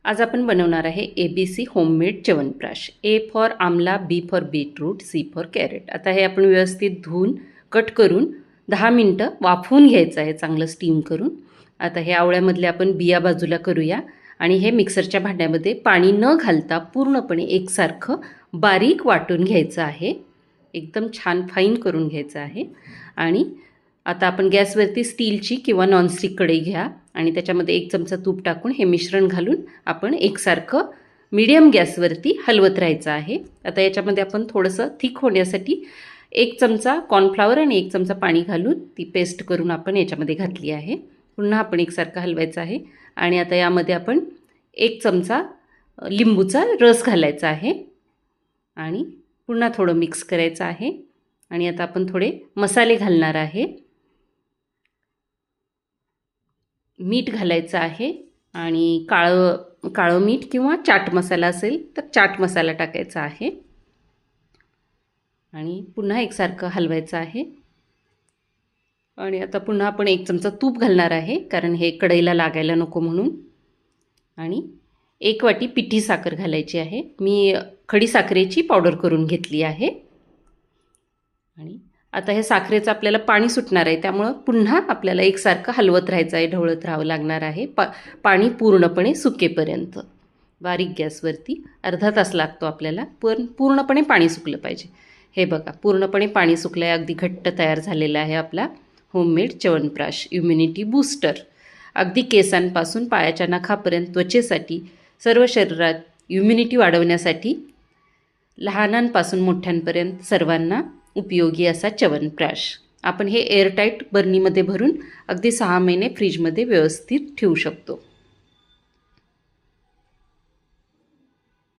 आज आपण बनवणार आहे ABC homemade chyawanprash. A for amla, B for beetroot, C for carrot. आता हे आपण व्यवस्थित धुवून कट करून 10 मिनटं वाफवून घ्यायचं आहे, चांगलं स्टीम करून. आता हे आवळ्यामधले आपण बिया बाजूला करूया आणि हे मिक्सरच्या भांड्यामध्ये पाणी न घालता पूर्णपणे एकसारखं बारीक वाटून घ्यायचं आहे. एकदम छान फाईन करून घ्यायचं आहे. आणि आता आपण गॅसवरती स्टीलची किंवा नॉनस्टिक कढई घ्या आणि त्याच्यामध्ये 1 चमचा तूप टाकून हे मिश्रण घालून आपण एकसारखं मीडियम गॅसवरती हलवत राहायचं आहे. आता याच्यामध्ये आपण थोडंसं थिक होण्यासाठी 1 चमचा कॉर्नफ्लॉवर आणि 1 चमचा पाणी घालून ती पेस्ट करून आपण याच्यामध्ये घातली आहे. पुन्हा आपण एकसारखं हलवायचं आहे आणि आता यामध्ये आपण 1 चमचा लिंबूचा रस घालायचा आहे आणि पुन्हा थोडं मिक्स करायचं आहे. आणि आता आपण थोडे मसाले घालणार आहे. मीठ घालायचं आहे आणि काळं मीठ किंवा चाट मसाला असेल तर चाट मसाला टाकायचा आहे आणि पुन्हा एकसारखं हलवायचं आहे. आणि आता पुन्हा आपण 1 चमचा तूप घालणार आहे कारण हे कढईला लागायला नको म्हणून. आणि 1 वाटी पिठी साखर घालायची आहे. मी खडी साखरेची पावडर करून घेतली आहे. आणि आता हे साखरेचं आपल्याला पाणी सुटणार आहे, त्यामुळं पुन्हा आपल्याला एकसारखं हलवत राहायचं आहे, ढवळत राहावं लागणार आहे पाणी पूर्णपणे सुकेपर्यंत. बारीक गॅसवरती अर्धा तास लागतो आपल्याला, पण पूर्णपणे पाणी सुकलं पाहिजे. हे बघा, पूर्णपणे पाणी सुकलं आहे, अगदी घट्ट तयार झालेला आहे आपला होममेड च्यवनप्राश इम्युनिटी बूस्टर. अगदी केसांपासून पायाच्या नखापर्यंत त्वचेसाठी, सर्व शरीरात इम्युनिटी वाढवण्यासाठी, लहानांपासून मोठ्यांपर्यंत सर्वांना उपयोगी असा च्यवनप्राश. आपण हे एअरटाईट बर्नीमध्ये भरून अगदी 6 महिने फ्रीजमध्ये व्यवस्थित ठेवू शकतो.